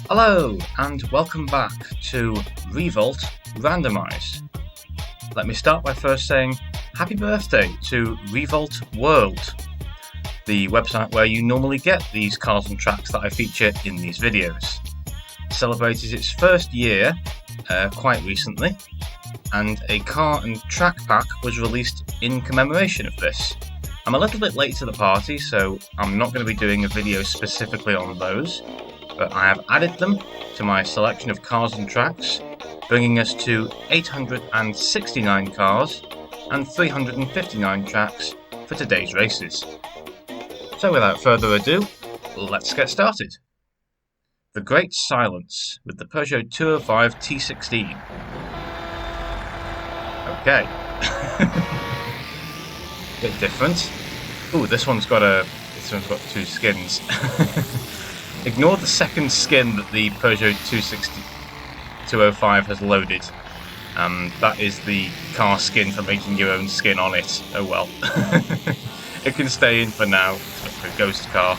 Hello, and welcome back to Revolt Randomised. Let me start by first saying happy birthday to Revolt World, the website where you normally get these cars and tracks that I feature in these videos. It celebrated its first year quite recently, and a car and track pack was released in commemoration of this. I'm a little bit late to the party, so I'm not going to be doing a video specifically on those, but I have added them to my selection of cars and tracks, bringing us to 869 cars and 359 tracks for today's races. So without further ado, let's get started. The Great Silence with the Peugeot 205 T16. Okay. Bit different. Ooh, this one's got two skins. Ignore the second skin that the Peugeot 205 has loaded. That is the car skin for making your own skin on it. Oh well. It can stay in for now. It's like a ghost car.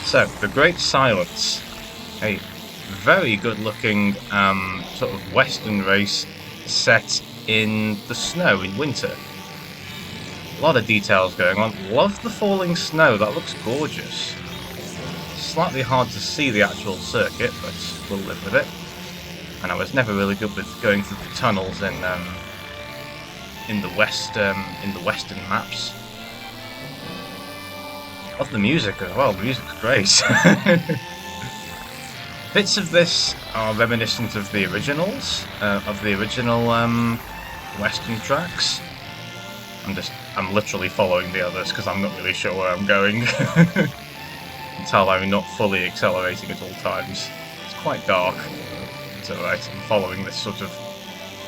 So, the Great Silence. A very good looking sort of western race set in the snow in winter. A lot of details going on. Love the falling snow, that looks gorgeous. Slightly hard to see the actual circuit, but we'll live with it. And I was never really good with going through the tunnels in the western maps. Love the music as well. The music's great. Bits of this are reminiscent of the originals, of the original western tracks. I'm literally following the others because I'm not really sure where I'm going. Until I'm not fully accelerating at all times. It's quite dark. It's alright, I'm following this sort of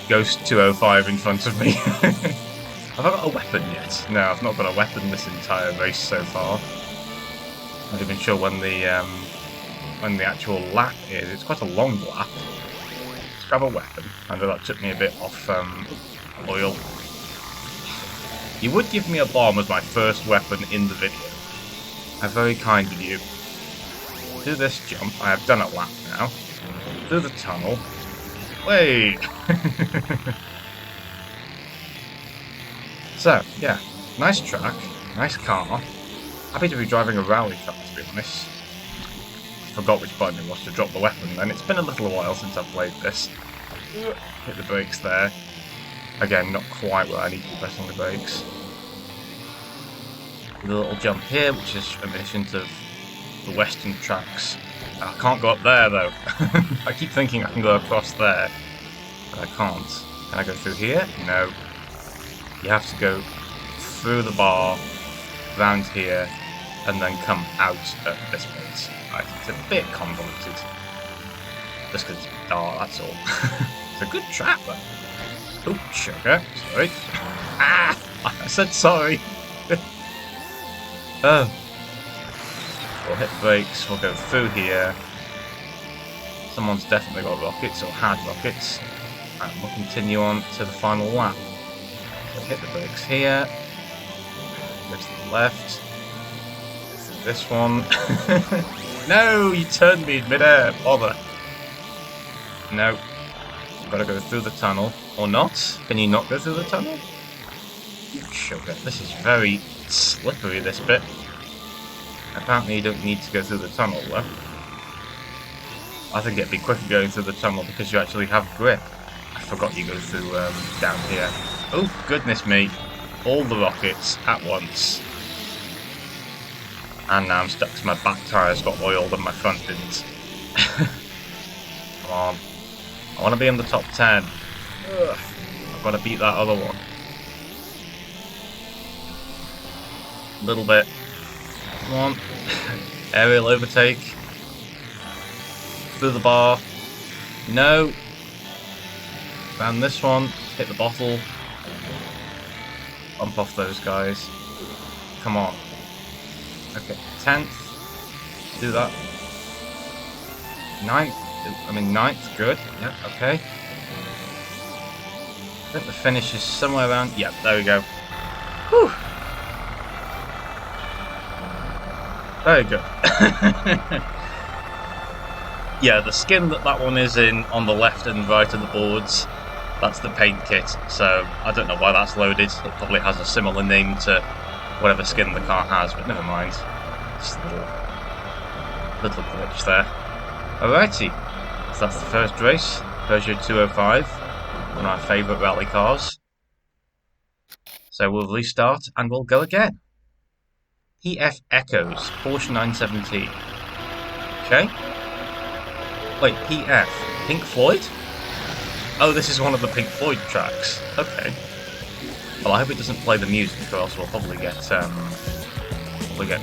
Ghost 205 in front of me. Have I got a weapon yet? No, I've not got a weapon this entire race so far. I'm not even sure when the actual lap is. It's quite a long lap. Let's grab a weapon. I know that took me a bit off oil. You would give me a bomb as my first weapon in the video. How very kind of you. Do this jump. I have done a lap now. Through the tunnel. Wait! So, yeah. Nice track. Nice car. Happy to be driving a rally car, to be honest. Forgot which button it was to drop the weapon then. It's been a little while since I've played this. Hit the brakes there. Again, not quite where I need to be pressing the brakes. A little jump here, which is reminiscent of the western tracks. I can't go up there though. I keep thinking I can go across there, but I can't. Can I go through here? No. You have to go through the bar, round here, and then come out at this point. Right, it's a bit convoluted. Just because it's dark, that's all. It's a good track though. Oh, sugar. Sorry. Ah! I said sorry. Oh. We'll hit brakes. We'll go through here. Someone's definitely got rockets, or had rockets. And we'll continue on to the final lap. So hit the brakes here. Go to the left. Through this one. No! You turned me in midair. Bother. No. Gotta go through the tunnel. Or not? Can you not go through the tunnel? Sugar. This is very slippery, this bit. Apparently you don't need to go through the tunnel, though. I think it'd be quicker going through the tunnel because you actually have grip. I forgot you go through down here. Oh, goodness me. All the rockets at once. And now I'm stuck because my back tyre's got oiled and my front didn't. Come on. I want to be in the top 10. Ugh. I've got to beat that other one. A little bit. Come on. Aerial overtake. Through the bar. No. Round this one. Hit the bottle. Bump off those guys. Come on. Okay. 10th. Do that. 9th. Good. Yeah, okay. I think the finish is somewhere around... Yeah, there we go. Whew. Very good. Yeah, the skin that one is in on the left and right of the boards, that's the paint kit, so I don't know why that's loaded. It probably has a similar name to whatever skin the car has, but never mind. Just a little glitch there. Alrighty, so that's the first race, Peugeot 205, one of my favourite rally cars. So we'll restart and we'll go again. PF Echoes, Porsche 917. Okay. Wait, PF? Pink Floyd? Oh, this is one of the Pink Floyd tracks. Okay. Well, I hope it doesn't play the music, or else we'll probably get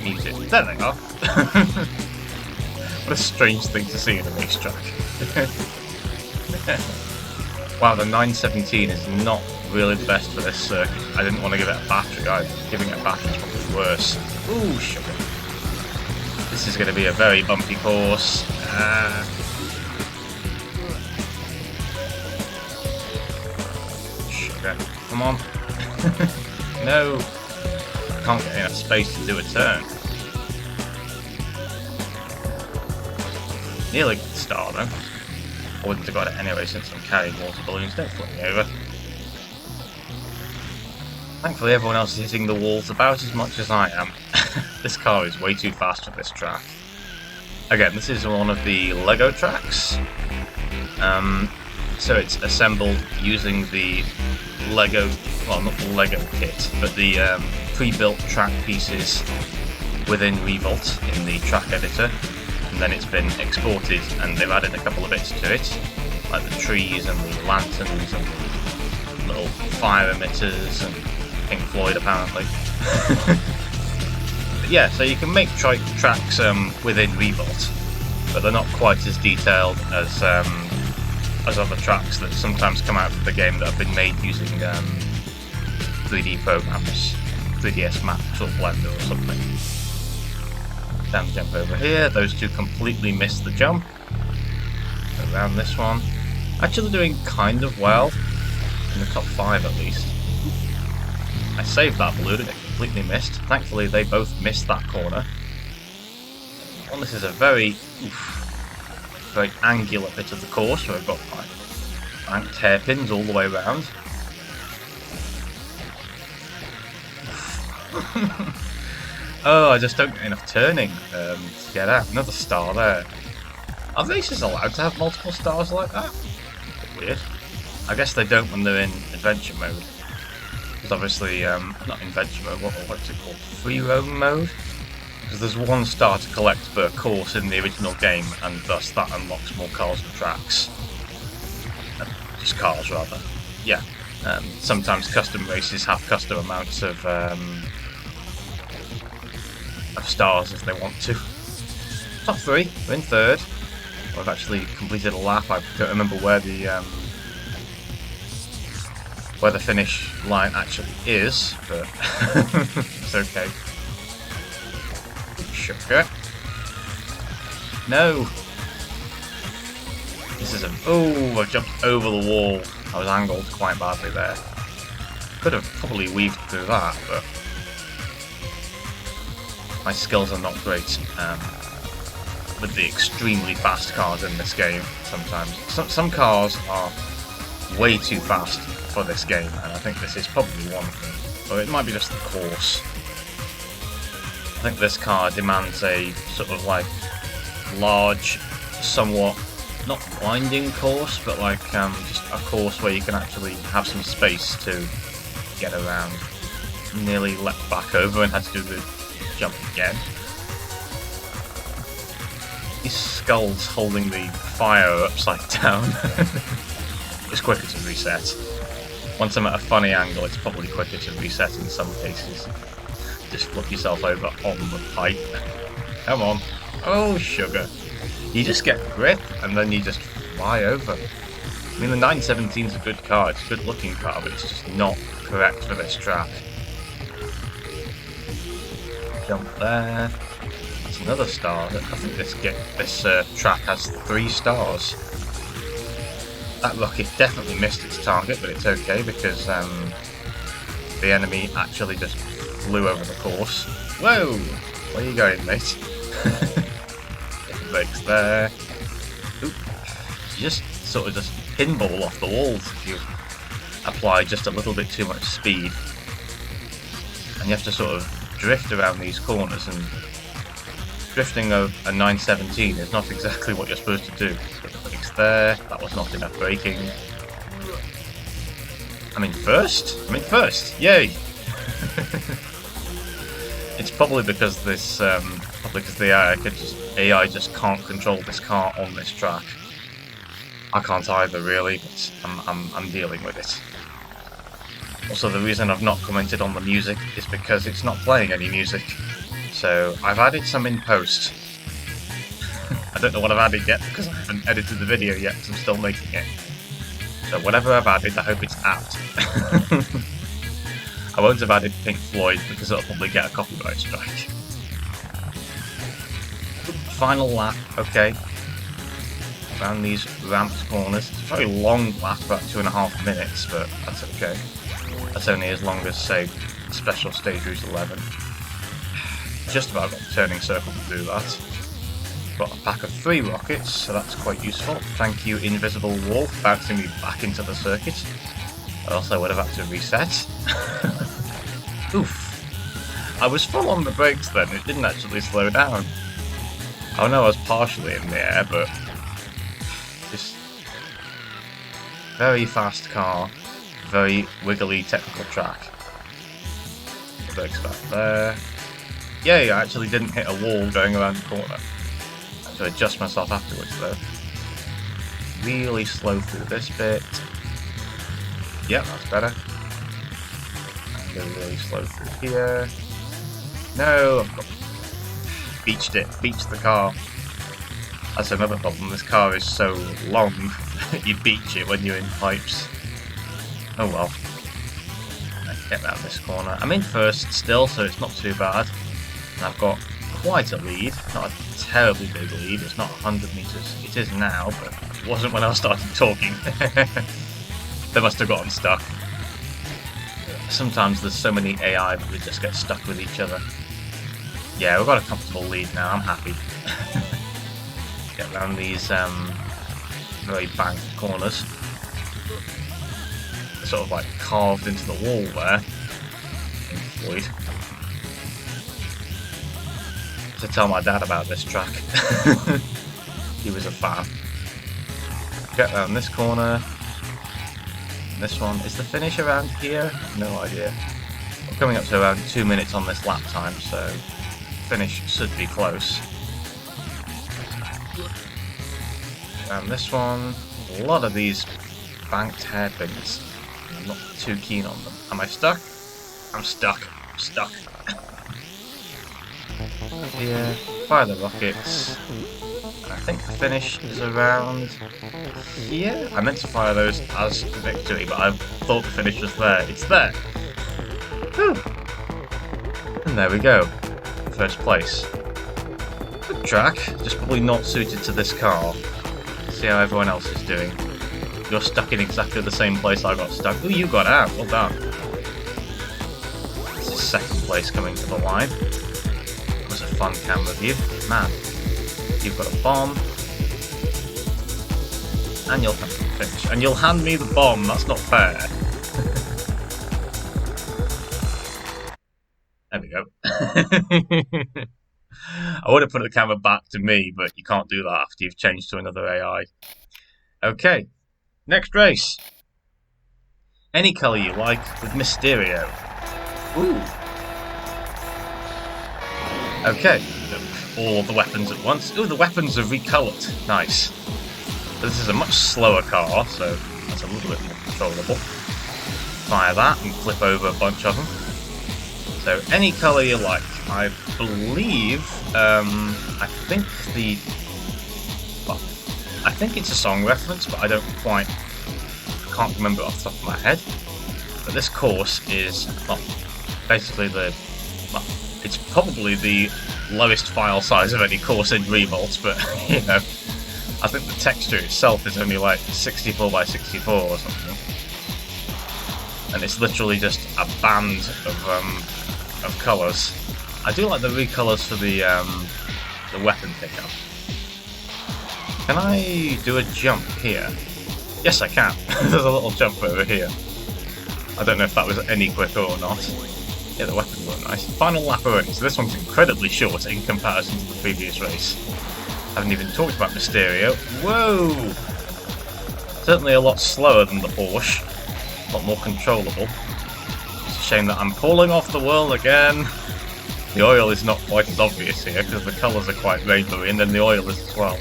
music. There they are. What a strange thing to see in a racetrack. Wow, the 917 is not really the best for this circuit. I didn't want to give it a battery either. Giving it a battery is probably worse. Ooh, sugar. This is going to be a very bumpy course. Sugar. Come on. No. I can't get enough space to do a turn. Nearly got the star though. I wouldn't have got it anyway since I'm carrying water balloons. Don't flip me over. Thankfully everyone else is hitting the walls about as much as I am. This car is way too fast for this track. Again, this is one of the Lego tracks. So it's assembled using the Lego, well not the Lego kit, but the pre-built track pieces within Revolt in the track editor. And then it's been exported and they've added a couple of bits to it, like the trees and the lanterns and the little fire emitters and Pink Floyd apparently. But yeah, so you can make tracks within Revolt, but they're not quite as detailed as other tracks that sometimes come out of the game that have been made using 3D programs, 3ds Max or Blender or something. Down the jump over here, those two completely missed the jump. Around this one. Actually doing kind of well, in the top 5 at least. I saved that balloon and it completely missed. Thankfully they both missed that corner. And this is a very angular bit of the course where we've got like banked hairpins all the way around. Oh, I just don't get enough turning to get out. Another star there. Are races allowed to have multiple stars like that? Weird. I guess they don't when they're in adventure mode. Because obviously, not adventure mode, what's it called? Free roam mode? Because there's one star to collect per course in the original game, and thus that unlocks more cars and tracks. Just cars, rather. Yeah. Sometimes custom races have custom amounts of stars if they want to. Top 3, we're in 3rd. I've actually completed a lap. I don't remember where the finish line actually is, but it's okay. Sugar. No! This is oh, I jumped over the wall. I was angled quite badly there. Could have probably weaved through that, but my skills are not great with the extremely fast cars in this game sometimes. Some cars are way too fast for this game, and I think this is probably one of them. Or it might be just the course. I think this car demands a sort of like large, somewhat, not winding course, but like just a course where you can actually have some space to get around. Nearly leapt back over and had to do the jump again. These skulls holding the fire upside down. It's quicker to reset. Once I'm at a funny angle, it's probably quicker to reset in some cases. Just flip yourself over on the pipe. Come on. Oh, sugar. You just get grip and then you just fly over. I mean, the 917 is a good car, it's a good looking car, but it's just not correct for this track. Jump there. That's another star. I think this track has 3 stars. That rocket definitely missed its target, but it's okay because the enemy actually just flew over the course. Whoa! Where are you going, mate? Get the brakes there. Oop. You just sort of just pinball off the walls if you apply just a little bit too much speed. And you have to sort of drift around these corners, and drifting a 917 is not exactly what you're supposed to do. Get the brakes there. That was not enough braking. I'm in first? I'm in first! Yay! It's probably because this, probably because the AI just can't control this car on this track. I can't either, really, but I'm dealing with it. Also, the reason I've not commented on the music is because it's not playing any music. So I've added some in post. I don't know what I've added yet because I haven't edited the video yet because I'm still making it. So whatever I've added, I hope it's apt. I won't have added Pink Floyd because it'll probably get a copyright strike. Final lap, okay. Around these ramped corners. It's a very long lap, about 2.5 minutes, but that's okay. That's only as long as, say, Special Stage Route 11. Just about got the turning circle to do that. Got a pack of 3 rockets, so that's quite useful. Thank you, Invisible Wall, for bouncing me back into the circuit. Or else I would have had to reset. Oof. I was full on the brakes then, it didn't actually slow down. I know I was partially in the air, but just very fast car, very wiggly technical track. The brakes back there. Yay, I actually didn't hit a wall going around the corner. I have to adjust myself afterwards though. Really slow through this bit. Yep, that's better. And go really slow through here. No, I've got beached it. Beached the car. That's another problem. This car is so long that you beach it when you're in pipes. Oh well. Let's get around this corner. I'm in first still, so it's not too bad. And I've got quite a lead. Not a terribly big lead. It's not 100 meters. It is now, but it wasn't when I started talking. They must have gotten stuck. Sometimes there's so many AI that they just get stuck with each other. Yeah, we've got a comfortable lead now, I'm happy. Get around these very banked corners. They're sort of like carved into the wall there. In Floyd. To tell my dad about this track. He was a fan. Get around this corner. This one. Is the finish around here? No idea. We're coming up to around 2 minutes on this lap time, so finish should be close. And this one. A lot of these banked hairpins. I'm not too keen on them. Am I stuck? I'm stuck. I'm stuck. Here. Fire the rockets. I think the finish is around here. I meant to fire those as victory, but I thought the finish was there. It's there! Whew. And there we go. First place. Good track, just probably not suited to this car. See how everyone else is doing. You're stuck in exactly the same place I got stuck. Ooh, you got out. Well done. This is second place coming to the line. It was a fun camera view. Man. You've got a bomb, and you'll have to finish. And you'll hand me the bomb, that's not fair. There we go. I would have put the camera back to me, but you can't do that after you've changed to another AI. Okay, next race. Any colour you like with Misterio. Ooh. Okay. All of the weapons at once. Ooh, the weapons are recoloured. Nice. This is a much slower car, so that's a little bit more controllable. Fire that and flip over a bunch of them. So, any colour you like. I believe, I think it's a song reference, but I can't remember it off the top of my head. But this course is, well, basically it's probably the lowest file size of any course in Revolt, but you know, I think the texture itself is only like 64 by 64 or something, and it's literally just a band of colours. I do like the recolours for the the weapon pickup. Can I do a jump here? Yes, I can. There's a little jump over here. I don't know if that was any quicker or not. Yeah, the weapons look nice. Final lap already, so this one's incredibly short in comparison to the previous race. I haven't even talked about Misterio. Whoa! Certainly a lot slower than the Porsche. A lot more controllable. It's a shame that I'm falling off the wall again. The oil is not quite as obvious here because the colours are quite rainbowy, and then the oil is as well.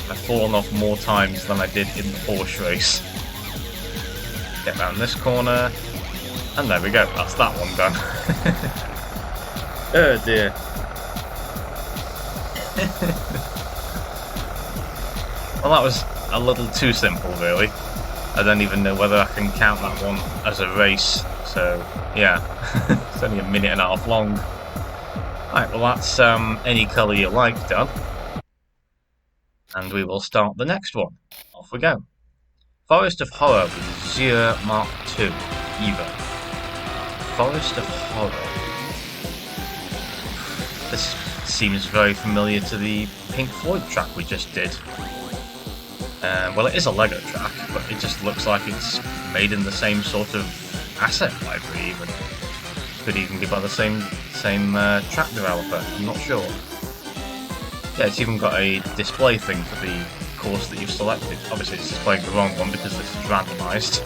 I've fallen off more times than I did in the Porsche race. Get round this corner. And there we go, that's that one done. Oh dear. Well, that was a little too simple, really. I don't even know whether I can count that one as a race, so yeah. It's only a minute and a half long. Right, well that's any colour you like done. And we will start the next one. Off we go. Forest of Horror with Zure Mark II Evo. Forest of Horror. This seems very familiar to the Pink Floyd track we just did. Well, it is a Lego track, but it just looks like it's made in the same sort of asset library even. Could even be by the same track developer, I'm not sure. Yeah, it's even got a display thing for the course that you've selected. Obviously it's displaying the wrong one because this is randomised.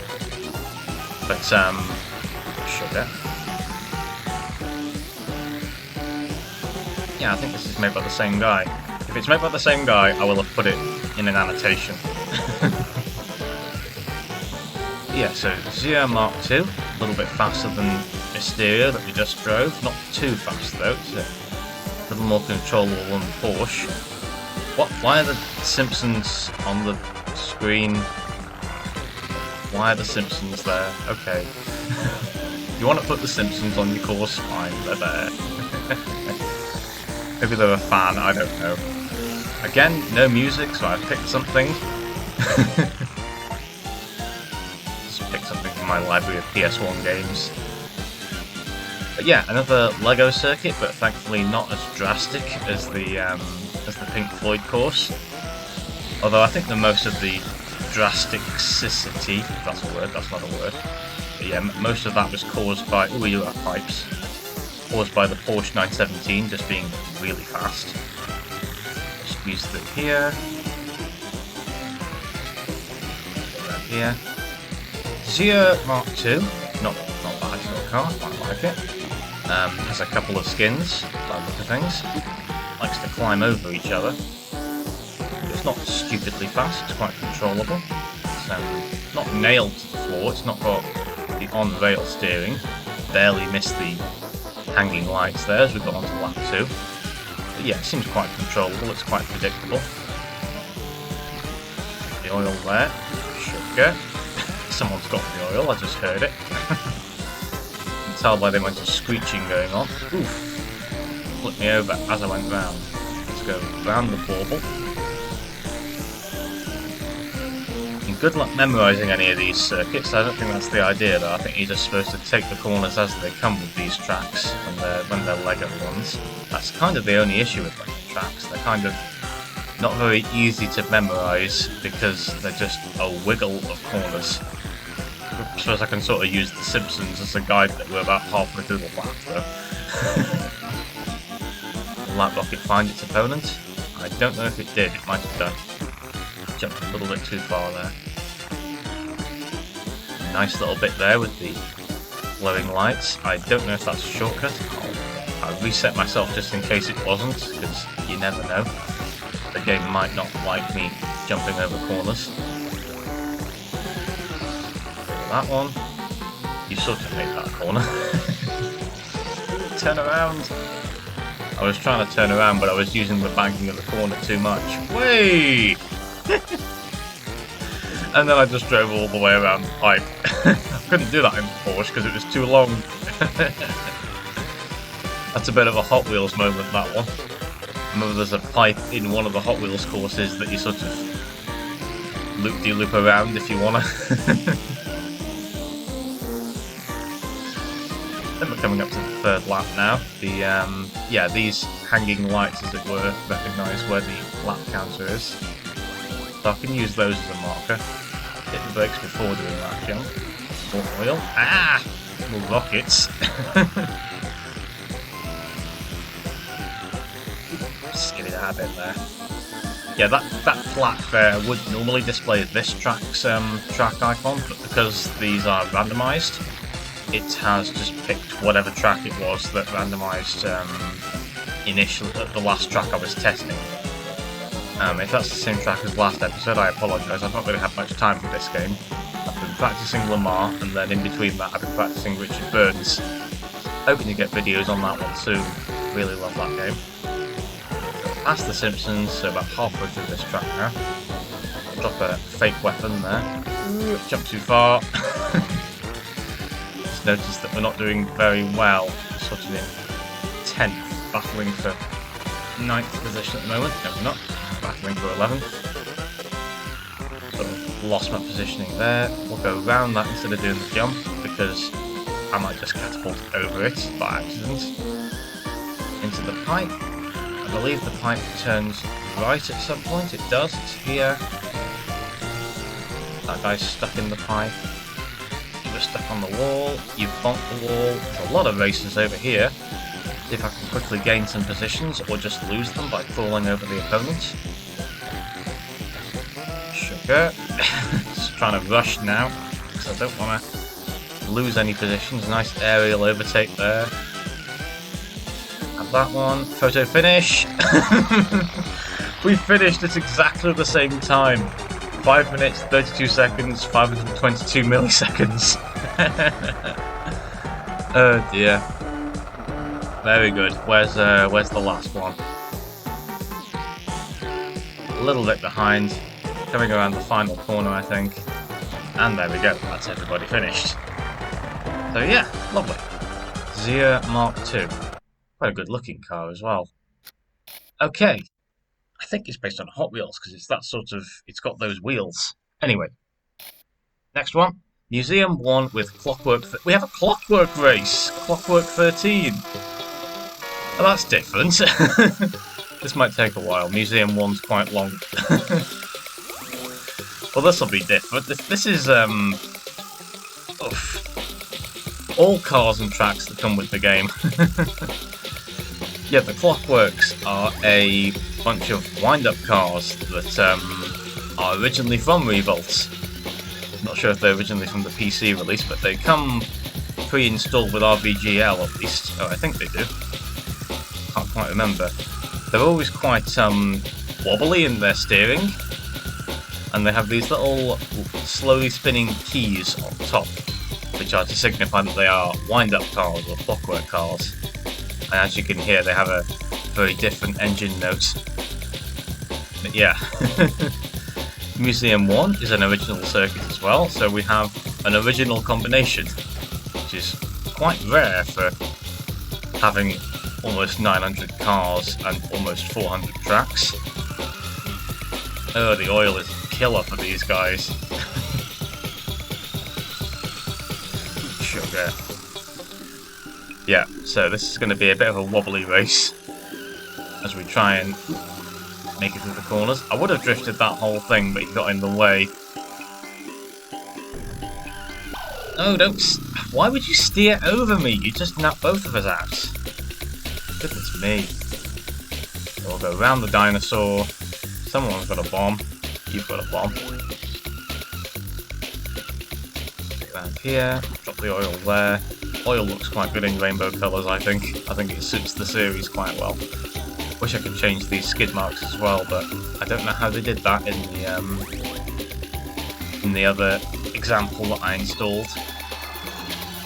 But, sugar. Yeah, I think this is made by the same guy. If it's made by the same guy, I will have put it in an annotation. Yeah, so Zure Mark II, a little bit faster than Misterio that we just drove. Not too fast though, it's a little more controllable than Porsche. What? Why are the Simpsons on the screen? Why are the Simpsons there? Okay. You want to put the Simpsons on your course? Fine, they're there. Maybe they're a fan, I don't know. Again, no music, so I've picked something. Just picked something from my library of PS1 games. But yeah, another Lego circuit, but thankfully not as drastic as the Pink Floyd course. Although I think the most of the drasticity, if that's a word, that's not a word. But yeah, most of that was caused by, ooh, we do have pipes. Caused by the Porsche 917 just being really fast. Squeeze through here. Go around here. Zure Mark II, not bad for a car, quite like it. Has a couple of skins, by the look of things. Likes to climb over each other. It's not stupidly fast, it's quite controllable. It's not nailed to the floor, it's not got the on-rail steering. Barely missed the hanging lights there as we got onto lap 2. But yeah, it seems quite controllable, it's quite predictable. The oil there, sugar. Someone's got the oil, I just heard it. You can tell by the amount of screeching going on. Oof! Flipped me over as I went round. Let's go round the bauble. And good luck memorising any of these circuits. I don't think that's the idea though. I think you're just supposed to take the corners as they come with these tracks when they're Lego ones. That's kind of the only issue with Lego tracks. They're kind of not very easy to memorise because they're just a wiggle of corners. I suppose I can sort of use The Simpsons as a guide that we're about halfway through the lap though. Will that rocket find its opponent? I don't know if it did, it might have done. Jumped a little bit too far there. Nice little bit there with the glowing lights. I don't know if that's a shortcut. I'll reset myself just in case it wasn't, because you never know. The game might not like me jumping over corners. That one. You sort of made that corner. Turn around. I was trying to turn around, but I was using the banking of the corner too much. Way! And then I just drove all the way around the pipe. I couldn't do that in the Porsche because it was too long. That's a bit of a Hot Wheels moment, that one. Remember there's a pipe in one of the Hot Wheels courses that you sort of loop-de-loop around if you wanna. think we're coming up to the third lap now. The yeah, these hanging lights, as it were, recognise where the lap counter is. So I can use those as a marker. Hit the brakes before doing that jump. More oil. Ah! More rockets. Skid it out a bit there. Yeah, that flap there would normally display this track's track icon, but because these are randomised, it has just picked whatever track it was that randomised initially, the last track I was testing. If that's the same track as last episode, I apologise. I've not really had much time for this game. I've been practising Lamar, and then in between that I've been practising Richard Burns. Hoping to get videos on that one soon. Really love that game. Past The Simpsons, so about halfway through this track now. Drop a fake weapon there. Jump too far. Just noticed that we're not doing very well. Sort of in 10th, battling for 9th position at the moment. No, we're not. Battling for 11th. Sort of lost my positioning there. We'll go around that instead of doing the jump, because I might just catapult over it by accident. Into the pipe. I believe the pipe turns right at some point. It does. It's here. That guy's stuck in the pipe. You were stuck on the wall. You bonked the wall. There's a lot of racers over here. See if I can quickly gain some positions or just lose them by crawling over the opponent. Sugar. Just trying to rush now because I don't want to lose any positions. Nice aerial overtake there. Have that one. Photo finish. We finished at exactly the same time. 5 minutes, 32 seconds, 522 milliseconds. Oh dear. Very good. Where's the last one? A little bit behind. Coming around the final corner, I think. And there we go. That's everybody finished. So yeah, lovely. Zure Mark II. Quite a good looking car as well. Okay. I think it's based on Hot Wheels because it's that sort of, it's got those wheels. Anyway. Next one. Museum 1 with Clockwork. We have a Clockwork race. Clockwork 13. Well, that's different. This might take a while. Museum 1's quite long. Well, this will be different. This is all cars and tracks that come with the game. Yeah, the Clockworks are a bunch of wind-up cars that are originally from Revolt. Not sure if they're originally from the PC release, but they come pre-installed with RVGL at least. Oh, I think they do. Can't quite remember. They're always quite wobbly in their steering, and they have these little slowly spinning keys on top, which are to signify that they are wind-up cars or Clockwork cars. And as you can hear, they have a very different engine note. But yeah. Museum 1 is an original circuit as well, so we have an original combination, which is quite rare for having almost 900 cars and almost 400 tracks. Oh, the oil is a killer for these guys. Sugar. Yeah, so this is going to be a bit of a wobbly race as we try and make it through the corners. I would have drifted that whole thing, but he got in the way. Oh, don't... Why would you steer over me? You just knocked both of us out. Goodness me. We'll go round the dinosaur. Someone's got a bomb. You've got a bomb. Around here. Drop the oil there. Oil looks quite good in rainbow colours, I think. I think it suits the series quite well. Wish I could change these skid marks as well, but I don't know how they did that in the other example that I installed.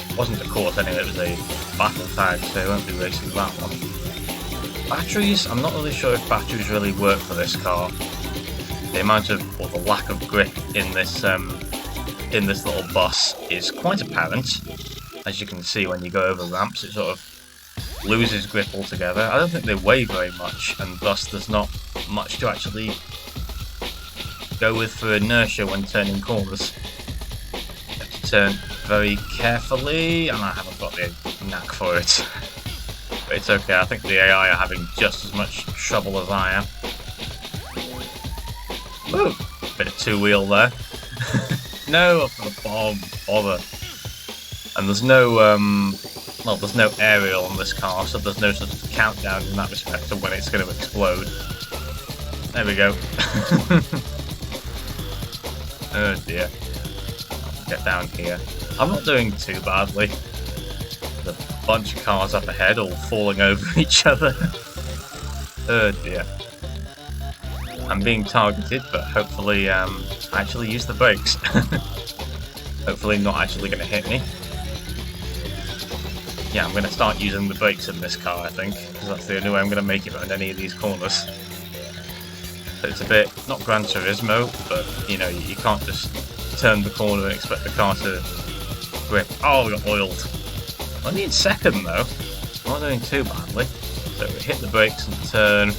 It wasn't a course anyway, it was a battle tag, so I won't be racing that one. Batteries? I'm not really sure if batteries really work for this car. The amount of, or the lack of grip in this little bus is quite apparent. As you can see when you go over ramps, it sort of loses grip altogether. I don't think they weigh very much, and thus there's not much to actually go with for inertia when turning corners. You have to turn very carefully, and I haven't got the knack for it. But it's okay, I think the AI are having just as much trouble as I am. Woo! Bit of two-wheel there. No, I've got a bomb. Bother. And there's no, well, there's no aerial on this car, so there's no sort of countdown in that respect of when it's going to explode. There we go. Oh dear. Get down here. I'm not doing too badly. There's a bunch of cars up ahead all falling over each other. Oh dear. I'm being targeted, but hopefully actually use the brakes. Hopefully not actually going to hit me. Yeah, I'm going to start using the brakes in this car, I think, because that's the only way I'm going to make it around any of these corners. But it's a bit, not Gran Turismo, but, you know, you can't just turn the corner and expect the car to grip. Oh, we got oiled. Only in second, though. Not doing too badly. So we hit the brakes and turn.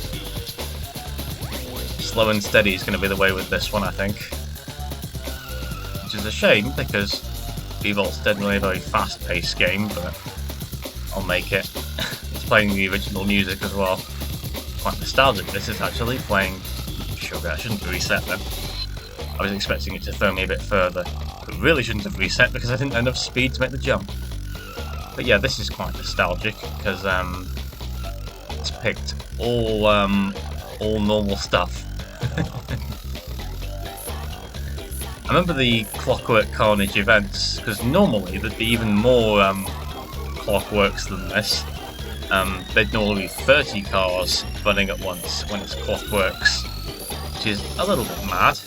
Slow and steady is going to be the way with this one, I think. Which is a shame, because Revolt's definitely a very fast-paced game, but I'll make it. It's playing the original music as well. Quite nostalgic, this is actually playing... Sugar, I shouldn't have reset then. I was expecting it to throw me a bit further, but really shouldn't have reset because I didn't have enough speed to make the jump. But yeah, this is quite nostalgic because it's picked all normal stuff. I remember the Clockwork Carnage events because normally there'd be even more Clockworks than this. There'd normally be 30 cars running at once when it's Clockworks, which is a little bit mad,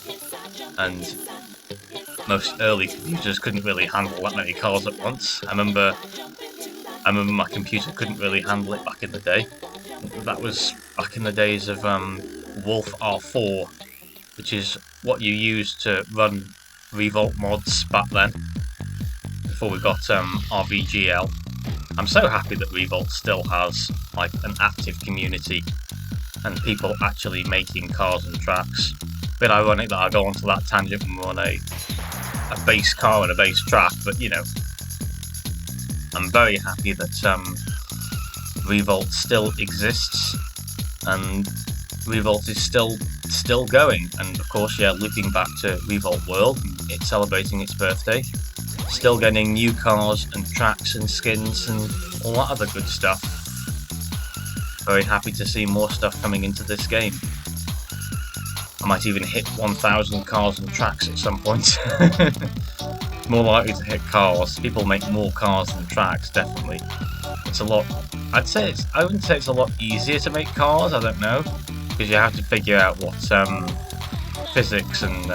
and most early computers couldn't really handle that many cars at once. I remember my computer couldn't really handle it back in the day. That was back in the days of Wolf R4, which is what you used to run Revolt mods back then, before we got RVGL. I'm so happy that Revolt still has like an active community and people actually making cars and tracks. Bit ironic that I go onto that tangent when we're on a base car and a base track, but you know, I'm very happy that Revolt still exists and Revolt is still going. And of course, yeah, looping back to Revolt World, it's celebrating its birthday, still getting new cars and tracks and skins and all that other good stuff. Very happy to see more stuff coming into this game. I might even hit 1,000 cars and tracks at some point. More likely to hit cars. People make more cars than tracks, definitely. It's a lot... I wouldn't say it's a lot easier to make cars, I don't know. Because you have to figure out what physics and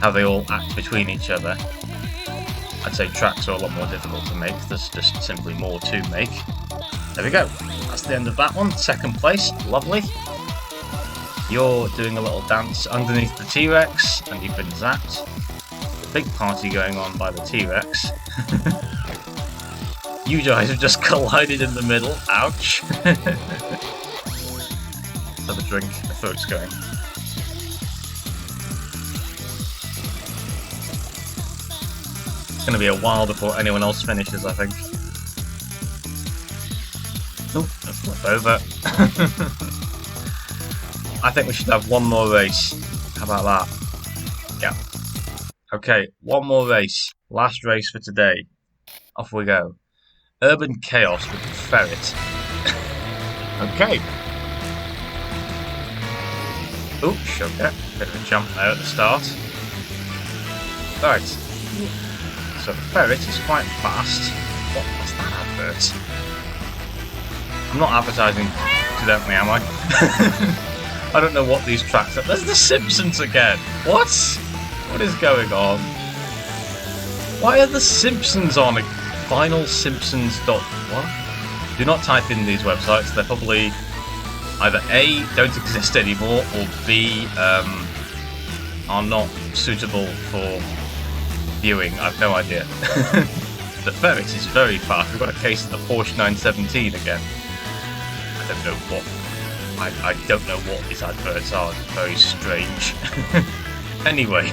how they all act between each other. I'd say tracks are a lot more difficult to make. There's just simply more to make. There we go. That's the end of that one. Second place. Lovely. You're doing a little dance underneath the T-Rex, and you've been zapped. Big party going on by the T-Rex. You guys have just collided in the middle. Ouch. Have a drink. The throat's going. It's going to be a while before anyone else finishes, I think. Nope, flip over. I think we should have one more race. How about that? Yeah. Okay, one more race. Last race for today. Off we go. Urban Chaos with the Ferret. Okay. Oh, sugar. Bit of a jump there at the start. Right. So the Ferret is quite fast. What's that advert? I'm not advertising, incidentally, am I? I don't know what these tracks are. There's The Simpsons again! What? What is going on? Why are The Simpsons on Final Simpsons what? Do not type in these websites. They're probably either A, don't exist anymore, or B, are not suitable for viewing. I've no idea. The Ferret is very fast. We've got a case of the Porsche 917 again. I don't know what. I don't know what these adverts are. It's very strange. Anyway,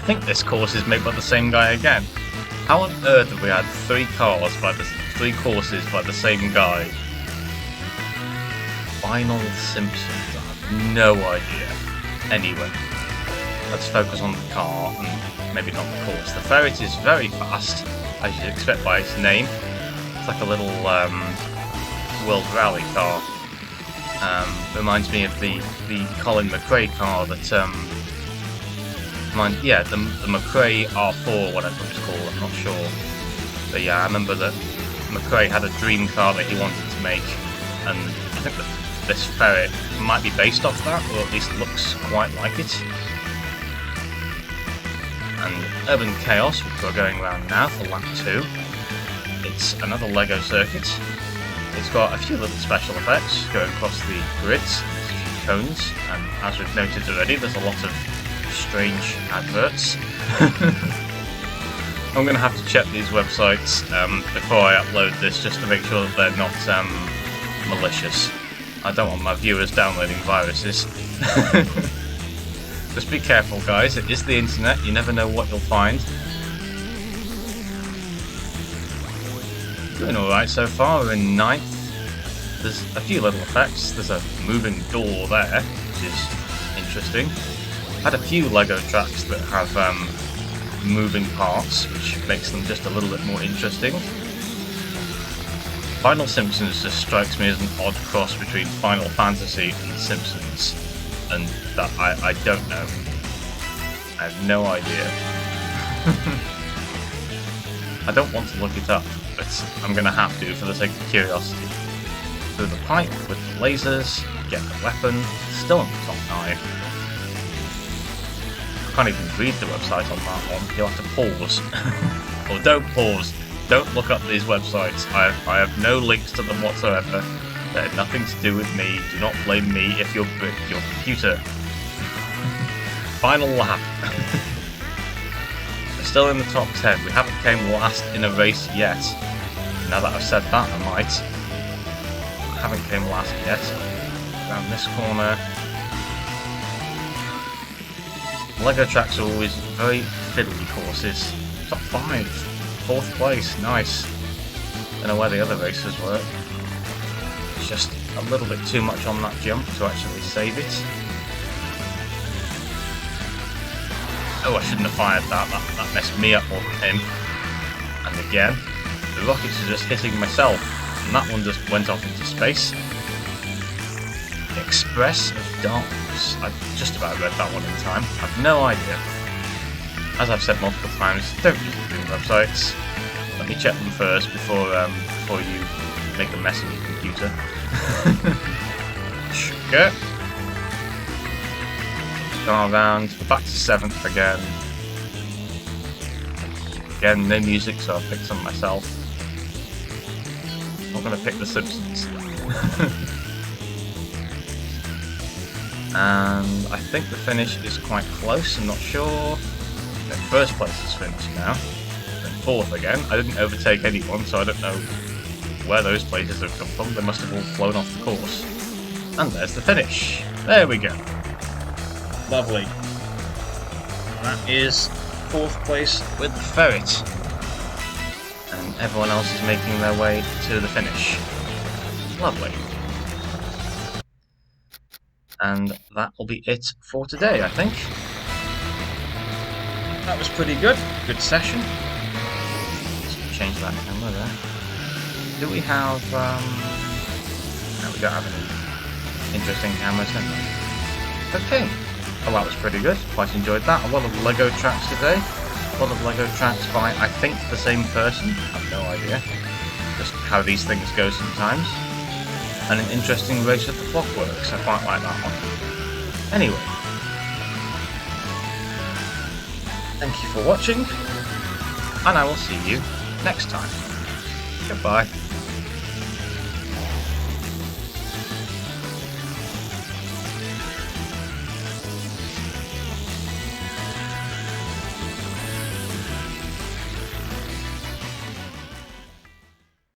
think this course is made by the same guy again. How on earth have we had 3 courses by the same guy? Final Simpsons, I have no idea. Anyway, let's focus on the car and maybe not the course. The Ferret is very fast, as you'd expect by its name. It's like a little World Rally car. Reminds me of the Colin McRae car that the McRae R4, whatever it's called, I'm not sure. But yeah, I remember that McRae had a dream car that he wanted to make, and I think that this Ferret might be based off that, or at least looks quite like it. And Urban Chaos, which we're going around now for lap 2. It's another Lego circuit. It's got a few little special effects going across the grids, cones, and as we've noted already, there's a lot of strange adverts. I'm going to have to check these websites before I upload this just to make sure that they're not malicious. I don't want my viewers downloading viruses. Just be careful, guys. It is the internet. You never know what you'll find. Doing alright so far. We're in 9th. There's a few little effects. There's a moving door there, which is interesting. Had a few Lego tracks that have moving parts, which makes them just a little bit more interesting. Final Simpsons just strikes me as an odd cross between Final Fantasy and Simpsons, and that I don't know. I have no idea. I don't want to look it up, but I'm going to have to for the sake of curiosity. Through the pipe with the lasers, get the weapon, still on the top 9. I can't even read the website on that one, you'll have to pause. Or don't pause. Don't look up these websites. I have no links to them whatsoever. They're nothing to do with me. Do not blame me if you're your computer. Final lap. We're still in the top 10. We haven't came last in a race yet. Now that I've said that, I might. I haven't came last yet. Around this corner. Lego tracks are always very fiddly courses. Top 5. 4th place, nice. Don't know where the other races were. It's just a little bit too much on that jump to actually save it. Oh, I shouldn't have fired that. That messed me up more than him. And again, the rockets are just hitting myself. And that one just went off into space. Express of Darkness. I just about read that one in time. I've no idea. As I've said multiple times, don't use the Doom websites. Let me check them first before you make a mess of your computer. Sugar. Go around, back to 7th again. Again, no music, so I'll pick some myself. I'm not going to pick The Simpsons. And I think the finish is quite close, I'm not sure. Okay, 1st place is finished now. Then 4th again. I didn't overtake anyone, so I don't know where those places have come from. They must have all flown off the course. And there's the finish. There we go. Lovely. That is 4th place with the Ferret. And everyone else is making their way to the finish. Lovely. And that will be it for today, I think. That was pretty good. Good session. Let's change that camera there. Do we have... No, we don't have any interesting cameras, don't we? Okay. Well, that was pretty good. Quite enjoyed that. A lot of Lego tracks today. A lot of Lego tracks by, I think, the same person. I have no idea. Just how these things go sometimes. And an interesting race at the Clockwork, so I quite like that one. Anyway. Thank you for watching. And I will see you next time. Goodbye.